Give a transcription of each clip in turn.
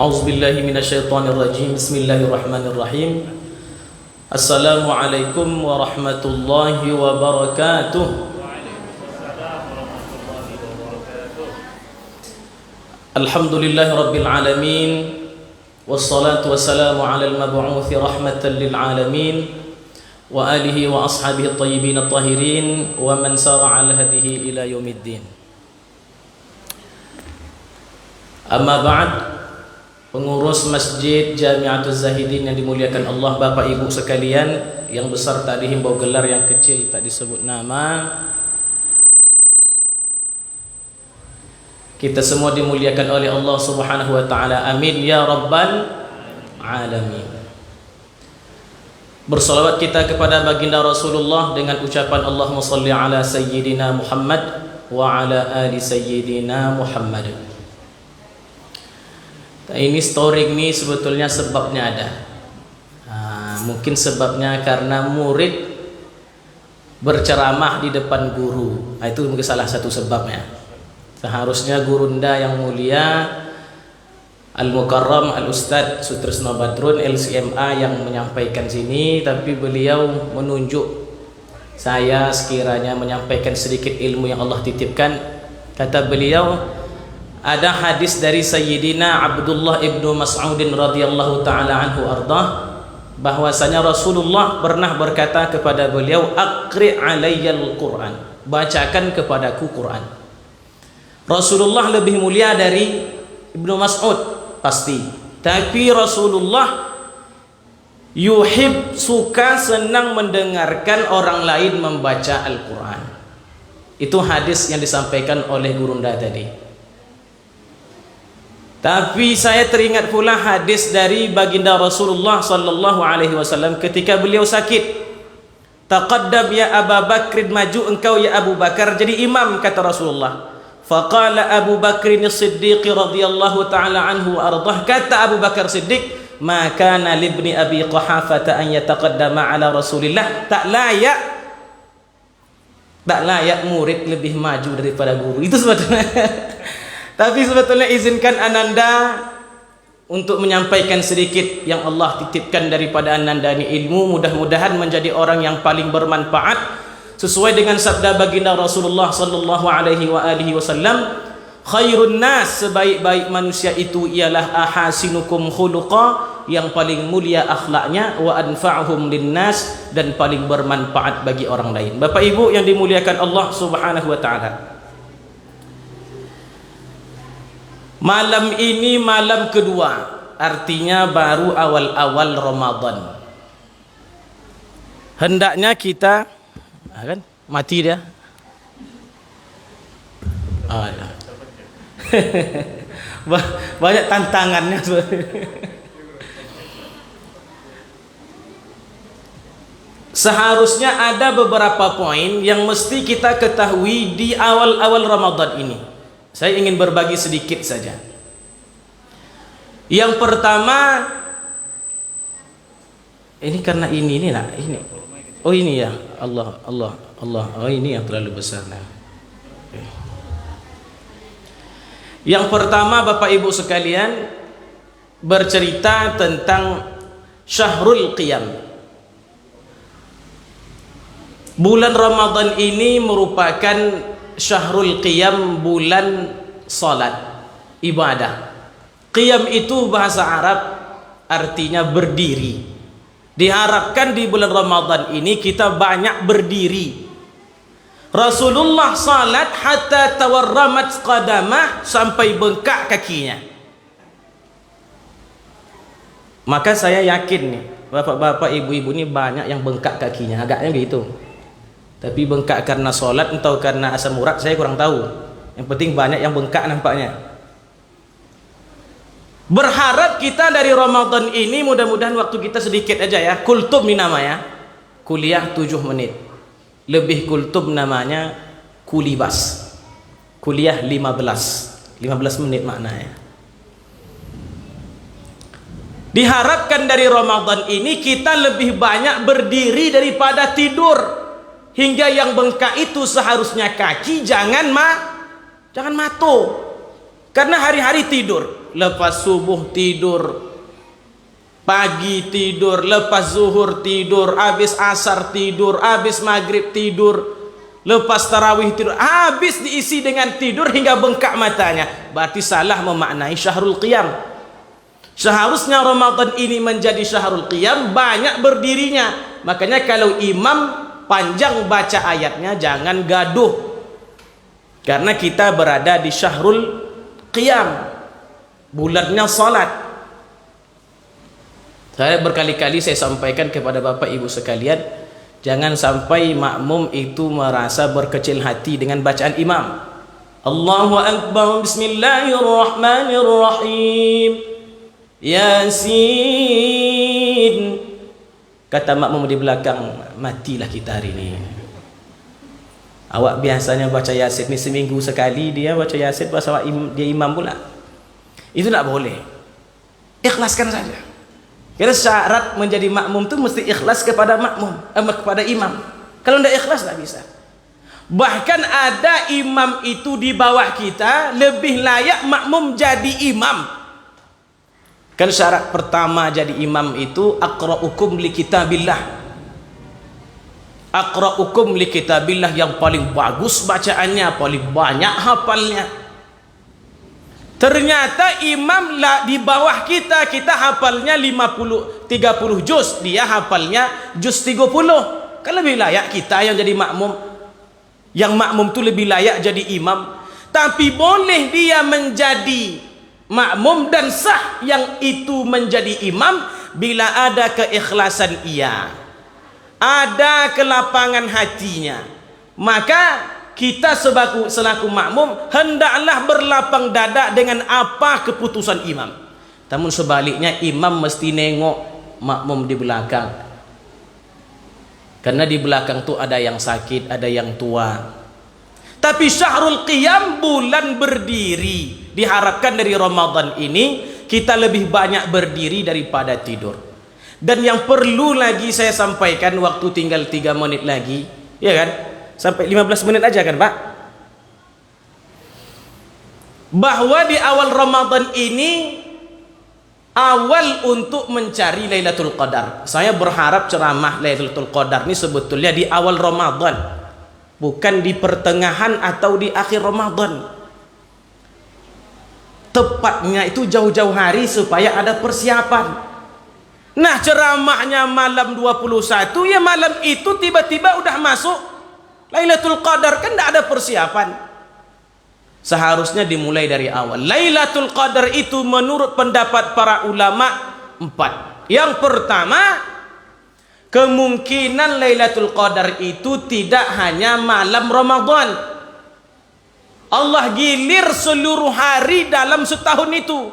A'udzubillahi minasyaitonirrajim. Bismillahirrahmanirrahim. Assalamualaikum warahmatullahi wabarakatuh. Alhamdulillahi rabbil alamin. Wassalatu wassalamu ala al-mab'uthi rahmatan lil alamin wa alihi wa ashabihi at-tayyibin at-tahirin wa man sara ala hadihi ila yaumiddin. Amma ba'd. Pengurus Masjid Jami'atul Zahidin yang dimuliakan Allah, Bapak Ibu sekalian, yang besar tak dihimbau gelar, yang kecil tak disebut nama. Kita semua dimuliakan oleh Allah Subhanahu wa taala. Amin ya rabbal alamin. Bersalawat kita kepada baginda Rasulullah dengan ucapan Allahumma shalli ala sayyidina Muhammad wa ala ali sayyidina Muhammad. Ini story ini sebetulnya sebabnya ada. Mungkin sebabnya karena murid berceramah di depan guru. Itu mungkin salah satu sebabnya. Seharusnya gurunda yang mulia Al-Mukarram Al-Ustadz Sutrisno Badrun LCMA yang menyampaikan sini, tapi beliau menunjuk saya sekiranya menyampaikan sedikit ilmu yang Allah titipkan. Kata beliau, ada hadis dari Sayyidina Abdullah ibnu Mas'udin radhiyallahu ta'ala anhu ardah, bahwasanya Rasulullah pernah berkata kepada beliau, Aqri' alayyal Qur'an, bacakan kepadaku Quran. Rasulullah lebih mulia dari Ibnu Mas'ud pasti, tapi Rasulullah suka senang mendengarkan orang lain membaca Al-Quran. Itu hadis yang disampaikan oleh gurunda tadi. Tapi saya teringat pula hadis dari baginda Rasulullah sallallahu alaihi wasallam ketika beliau sakit. Taqaddam ya Abu Bakr, maju engkau ya Abu Bakar jadi imam, kata Rasulullah. Faqala Abu Bakr as-Siddiq radhiyallahu taala anhu ardah, kata Abu Bakar Siddiq, ma kana libni Abi Quhafah an yataqaddama ala Rasulillah, tak layak murid lebih maju daripada guru. Itu sebetulnya. Tapi sebetulnya izinkan Ananda untuk menyampaikan sedikit yang Allah titipkan daripada Ananda ini ilmu, mudah-mudahan menjadi orang yang paling bermanfaat sesuai dengan sabda baginda Rasulullah sallallahu alaihi wasallam, khairun nas, sebaik-baik manusia itu ialah ahasinukum khuluqa, yang paling mulia akhlaknya, wa anfa'uhum linnas, dan paling bermanfaat bagi orang lain. Bapak Ibu yang dimuliakan Allah Subhanahu wa taala, malam ini malam kedua, artinya baru awal-awal Ramadan. Hendaknya kita kan mati dia. Banyak tantangannya. Seharusnya ada beberapa poin yang mesti kita ketahui di awal-awal Ramadan ini. Saya ingin berbagi sedikit saja. Yang pertama, ini karena ini lah, ini. Oh ini ya, Allah. Oh ini yang terlalu besar. Nah. Yang pertama, Bapak Ibu sekalian, bercerita tentang Syahrul Qiyam. Bulan Ramadan ini merupakan Syahrul Qiyam, bulan salat, ibadah. Qiyam itu bahasa Arab artinya berdiri. Diharapkan di bulan Ramadan ini kita banyak berdiri. Rasulullah salat hatta tawarramat qadamah, sampai bengkak kakinya. Maka saya yakin nih, bapak-bapak, ibu-ibu ini banyak yang bengkak kakinya, agaknya gitu. Tapi bengkak karena sholat atau karena asam urat saya kurang tahu. Yang penting banyak yang bengkak nampaknya. Berharap kita dari Ramadan ini mudah-mudahan waktu kita sedikit aja ya. Kultum ini namanya, kuliah 7 menit. Lebih kultum namanya kulibas, kuliah 15 menit maknanya. Diharapkan dari Ramadan ini kita lebih banyak berdiri daripada tidur. Hingga yang bengkak itu seharusnya kaki, jangan mata. Karena hari-hari tidur. lepas subuh tidur, pagi tidur, lepas zuhur tidur, habis asar tidur, habis maghrib tidur, lepas tarawih tidur, habis diisi dengan tidur hingga bengkak matanya. Berarti salah memaknai syahrul qiyam. Seharusnya Ramadan ini menjadi syahrul qiyam, banyak berdirinya. Makanya kalau imam panjang baca ayatnya, jangan gaduh, karena kita berada di syahrul qiyam, bulannya salat. Saya berkali-kali saya sampaikan kepada Bapak Ibu sekalian, jangan sampai makmum itu merasa berkecil hati dengan bacaan imam. Allahu Akbar, Bismillahirrahmanirrahim, Yasin. Kata makmum di belakang, matilah kita hari ini. Awak biasanya baca Yasin ni seminggu sekali, dia baca Yasin pas awak dia imam pula. Itu tak boleh. Ikhlaskan saja. Karena syarat menjadi makmum tu mesti ikhlas kepada makmum, kepada imam. Kalau tidak ikhlas tak bisa. Bahkan ada imam itu di bawah kita, lebih layak makmum jadi imam. Kan syarat pertama jadi imam itu aqra'ukum li kitabillah. Aqra'ukum li kitabillah, yang paling bagus bacaannya, paling banyak hafalnya. Ternyata imam lah di bawah kita, kita hafalnya 30 juz, dia hafalnya juz 30. Kan lebih layak kita yang jadi makmum. Yang makmum tu lebih layak jadi imam. Tapi boleh dia menjadi makmum dan sah yang itu menjadi imam bila ada keikhlasan ia, ada kelapangan hatinya. Maka kita selaku makmum hendaklah berlapang dada dengan apa keputusan imam. Namun sebaliknya imam mesti nengok makmum di belakang, karena di belakang tu ada yang sakit, ada yang tua. Tapi syahrul qiyam, bulan berdiri, diharapkan dari Ramadan ini kita lebih banyak berdiri daripada tidur. Dan yang perlu lagi saya sampaikan, waktu tinggal 3 menit lagi, ya kan? Sampai 15 menit aja kan Pak? Bahwa di awal Ramadan ini awal untuk mencari Lailatul Qadar. Saya berharap ceramah Lailatul Qadar ini sebetulnya di awal Ramadan, bukan di pertengahan atau di akhir Ramadan. Tepatnya itu jauh-jauh hari supaya ada persiapan. Nah, ceramahnya malam 21, ya malam itu tiba-tiba udah masuk Lailatul Qadar, kan tidak ada persiapan. Seharusnya dimulai dari awal. Lailatul Qadar itu menurut pendapat para ulama 4. Yang pertama, kemungkinan Lailatul Qadar itu tidak hanya malam Ramadan. Allah gilir seluruh hari dalam setahun itu.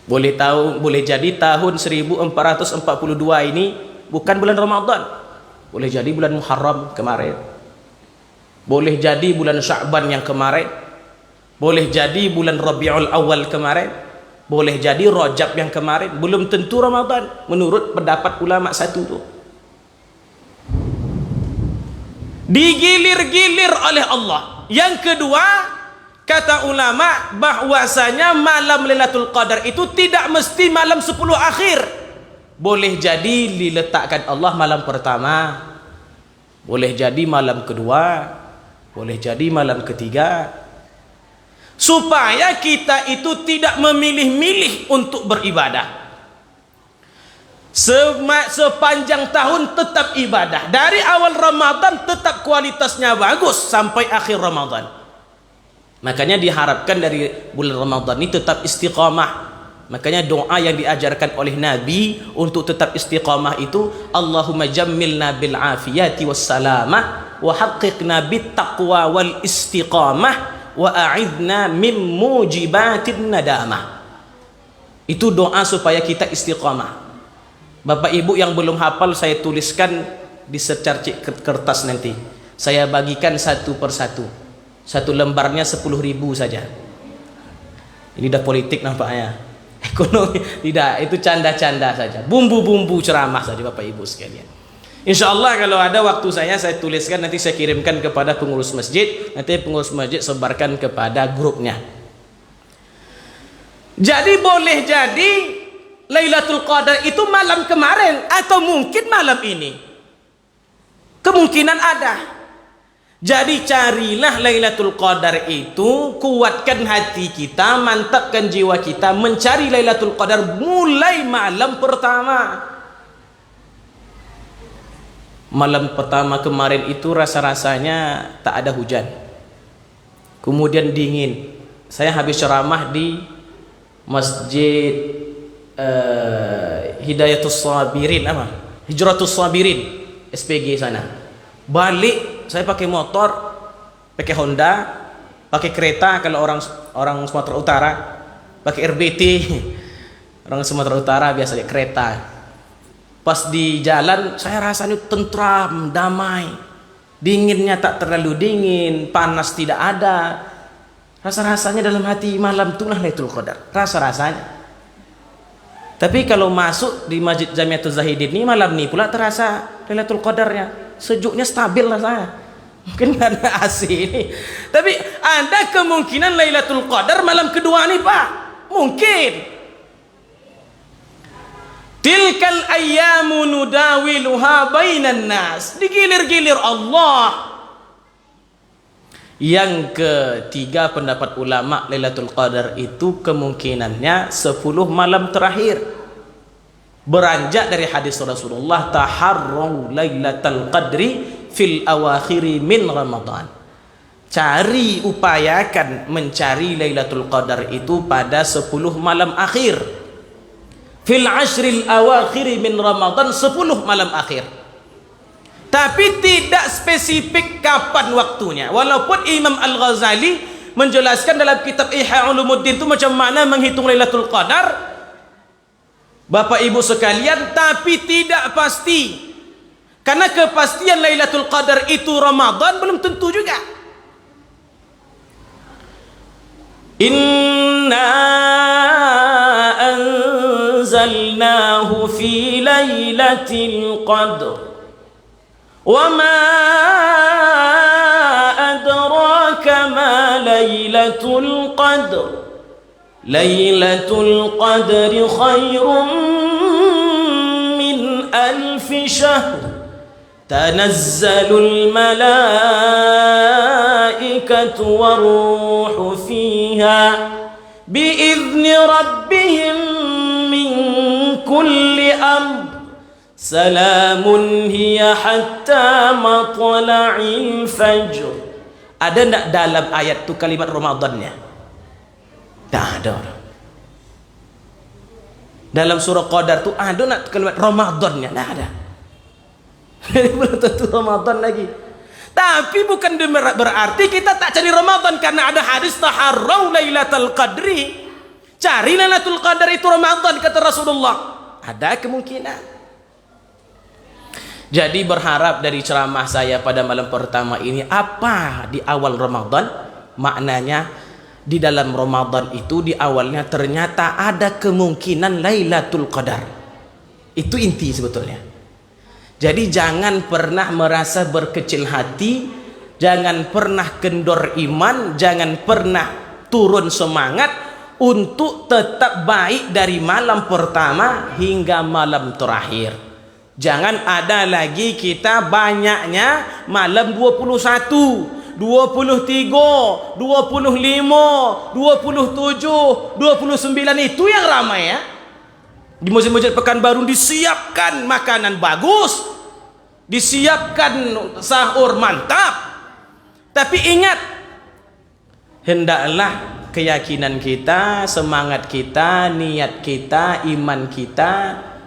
Boleh jadi tahun 1442 ini bukan bulan Ramadan. Boleh jadi bulan Muharram kemarin. Boleh jadi bulan Sya'ban yang kemarin. Boleh jadi bulan Rabiul Awal kemarin. Boleh jadi Rajab yang kemarin. Belum tentu Ramadan menurut pendapat ulama satu itu. Digilir-gilir oleh Allah. Yang kedua, kata ulama bahwasanya malam Lailatul Qadar itu tidak mesti malam 10 akhir. Boleh jadi diletakkan Allah malam pertama, boleh jadi malam kedua, boleh jadi malam ketiga, supaya kita itu tidak memilih-milih untuk beribadah. Sepanjang tahun tetap ibadah, dari awal Ramadan tetap kualitasnya bagus sampai akhir Ramadan. Makanya diharapkan dari bulan Ramadan ini tetap istiqamah. Makanya doa yang diajarkan oleh Nabi untuk tetap istiqamah itu, Allahumma jammilna bil afiyati was salamah wa haqqiqna bit taqwa wal istiqamah wa a'idna min mujibatin nadamah. Itu doa supaya kita istiqamah. Bapak Ibu yang belum hafal, saya tuliskan di secarcik kertas nanti. Saya bagikan satu persatu. Satu lembarnya 10.000 saja. Ini dah politik nampaknya. Ekonomi tidak, itu canda-canda saja, bumbu-bumbu ceramah saja Bapak Ibu sekalian. Insya Allah kalau ada waktu saya tuliskan, nanti saya kirimkan kepada pengurus masjid, nanti pengurus masjid sebarkan kepada grupnya. Jadi boleh jadi Lailatul Qadar itu malam kemarin atau mungkin malam ini. Kemungkinan ada. Jadi carilah Lailatul Qadar itu, kuatkan hati kita, mantapkan jiwa kita mencari Lailatul Qadar mulai malam pertama. Malam pertama kemarin itu rasa-rasanya tak ada hujan. Kemudian dingin. Saya habis ceramah di Masjid Hidayatus Sabirin, Hijratus Sabirin, SPG sana. Balik saya pakai motor, pakai Honda, pakai kereta kalau orang Sumatera Utara, pakai RBT. Orang Sumatera Utara biasanya kereta. Pas di jalan saya rasanya tentram, damai. Dinginnya tak terlalu dingin, panas tidak ada. Rasa-rasanya dalam hati malam itulah Lailatul Qadar. Rasa-rasanya. Tapi kalau masuk di Masjid Jamiatul Zahidin ini malam ini pula terasa Lailatul Qadarnya. Sejuknya stabil rasanya. Mungkin karena AC ini. Tapi ada kemungkinan Lailatul Qadar malam kedua nih Pak. Mungkin. Tilkal ayyamu nudawiluha bainan nas. Digilir-gilir Allah. Yang ketiga pendapat ulama, Lailatul Qadar itu kemungkinannya 10 malam terakhir. Beranjak dari hadis Rasulullah, taharru Lailatul Qadri fil awakhiri min Ramadan. Cari, upayakan mencari Lailatul Qadar itu pada 10 malam akhir. Fil ashril awakhiri min Ramadan, 10 malam akhir. Tapi tidak spesifik kapan waktunya. Walaupun Imam Al-Ghazali menjelaskan dalam kitab Ihya Ulumuddin itu macam mana menghitung Lailatul Qadar, Bapak Ibu sekalian, tapi tidak pasti. Karena kepastian Lailatul Qadar itu Ramadan belum tentu juga. Inna anzalnahu fi lailatul qadr wa ma adraka ma lailatul qadr. Lailatul qadri khairum min alfi syahr. Tanazzalul malaikatu waruhu fiha biizni rabbihim min kulli amr. Salamun hiya hatta matla'il fajr. Ada enggak dalam ayat itu kalimat Ramadannya? Tak ada. Dalam surah Qadar itu ada enggak kalimat Ramadannya? Tak ada. Belum tentu Ramadan lagi. Tapi bukan berarti kita tak cari Ramadan, karena ada hadis taharrau Lailatul Qadri. Cari Lailatul Qadar itu Ramadan kata Rasulullah. Ada kemungkinan. Jadi berharap dari ceramah saya pada malam pertama ini, apa di awal Ramadan? Maknanya di dalam Ramadan itu di awalnya ternyata ada kemungkinan Lailatul Qadar. Itu inti sebetulnya. Jadi jangan pernah merasa berkecil hati, jangan pernah kendor iman, jangan pernah turun semangat untuk tetap baik dari malam pertama hingga malam terakhir. Jangan ada lagi kita banyaknya malam 21, 23, 25, 27, 29 itu yang ramai ya. Di masjid-masjid Pekanbaru disiapkan makanan bagus, disiapkan sahur mantap. Tapi ingat, hendaklah keyakinan kita, semangat kita, niat kita, iman kita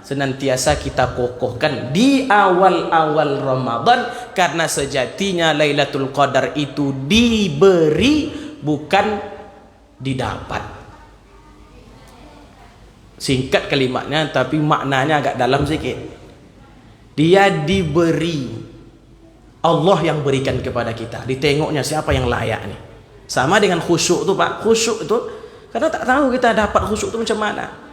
senantiasa kita kokohkan di awal-awal Ramadan, karena sejatinya Lailatul Qadar itu diberi bukan didapat. Singkat kalimatnya tapi maknanya agak dalam sedikit. Dia diberi, Allah yang berikan kepada kita. Ditengoknya siapa yang layak nih. Sama dengan khusyuk itu Pak. Khusyuk itu karena tak tahu kita dapat khusyuk itu macam mana.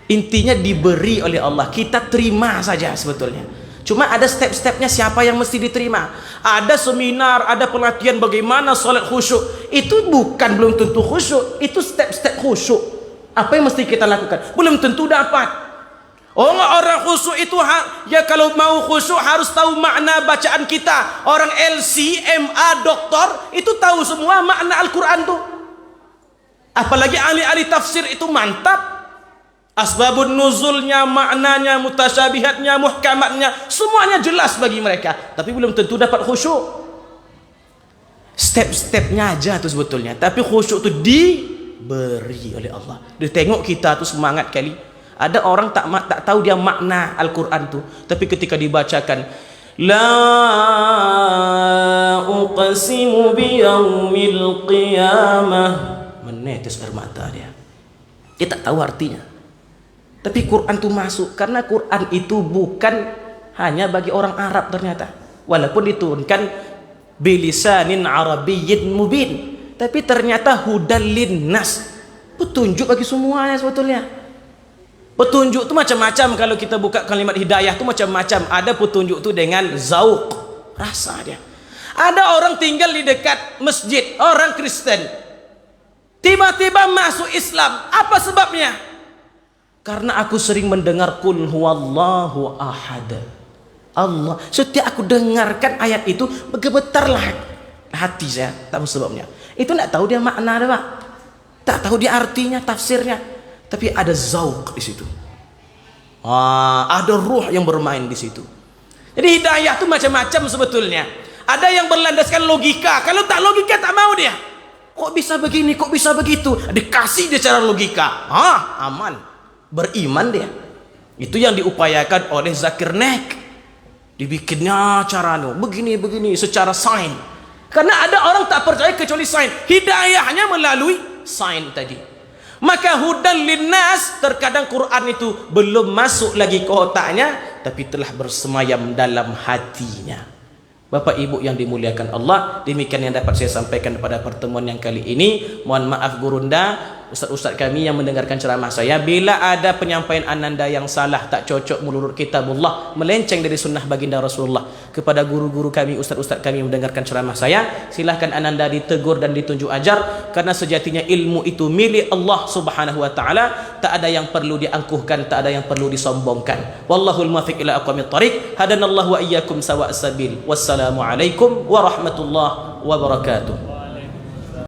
Intinya diberi oleh Allah, kita terima saja sebetulnya. Cuma ada step-stepnya siapa yang mesti diterima. Ada seminar, ada pelatihan bagaimana salat khusyuk. Itu bukan belum tentu khusyuk, itu step-step khusyuk. Apa yang mesti kita lakukan? Belum tentu dapat. Orang khusyuk itu ya kalau mau khusyuk harus tahu makna bacaan kita. Orang LC, MA, doktor itu tahu semua makna Al-Quran tuh. Apalagi ahli-ahli tafsir itu mantap. Asbabun nuzulnya, maknanya, mutasyabihatnya, muhkamatnya, semuanya jelas bagi mereka. Tapi belum tentu dapat khusyuk. Step-stepnya aja tuh sebetulnya. Tapi khusyuk itu diberi oleh Allah. Dia tengok kita tuh semangat kali. Ada orang tak tahu dia makna Al-Quran tuh. Tapi ketika dibacakan, La uqsimu biyaumil qiyamah, menetes air mata dia. Dia tak tahu artinya. Tapi Quran itu masuk karena Quran itu bukan hanya bagi orang Arab ternyata. Walaupun diturunkan bilisanin arabiyyin mubin, tapi ternyata hudal linnas, petunjuk bagi semuanya sebetulnya. Petunjuk itu macam-macam. Kalau kita buka kalimat hidayah itu macam-macam. Ada petunjuk itu dengan zauq, rasa dia. Ada orang tinggal di dekat masjid, orang Kristen, tiba-tiba masuk Islam. Apa sebabnya? Karena aku sering mendengar qul huwallahu ahad. Allah, setiap aku dengarkan ayat itu bergemetarlah hati saya. Tahu sebabnya? Itu tidak tahu dia makna ada, Pak. Tak tahu dia artinya, tafsirnya. Tapi ada zauq di situ. Ada ruh yang bermain di situ. Jadi hidayah itu macam-macam sebetulnya. Ada yang berlandaskan logika. Kalau tak logika tak mau dia. Kok bisa begini, kok bisa begitu? Dikasih dia cara logika. Aman. Beriman dia. Itu yang diupayakan oleh Zakir Naik. Dibikinnya cara begini secara sains. Karena ada orang tak percaya kecuali sains. Hidayahnya melalui sains tadi. Maka hudan linnas, terkadang Quran itu belum masuk lagi ke otaknya, tapi telah bersemayam dalam hatinya. Bapak Ibu yang dimuliakan Allah, demikian yang dapat saya sampaikan pada pertemuan yang kali ini. Mohon maaf gurunda, ustaz-ustaz kami yang mendengarkan ceramah saya. Bila ada penyampaian ananda yang salah, tak cocok menurut kitabullah, melenceng dari sunnah baginda Rasulullah, kepada guru-guru kami, ustaz-ustaz kami yang mendengarkan ceramah saya, silahkan ananda ditegur dan ditunjuk ajar. Karena sejatinya ilmu itu milik Allah subhanahu wa ta'ala. Tak ada yang perlu diangkuhkan, tak ada yang perlu disombongkan. Wallahul muwaffiq ila aqwamit thariq. Hadanallahu wa iyyakum sawa'as sabil. Wassalamualaikum warahmatullahi wabarakatuh.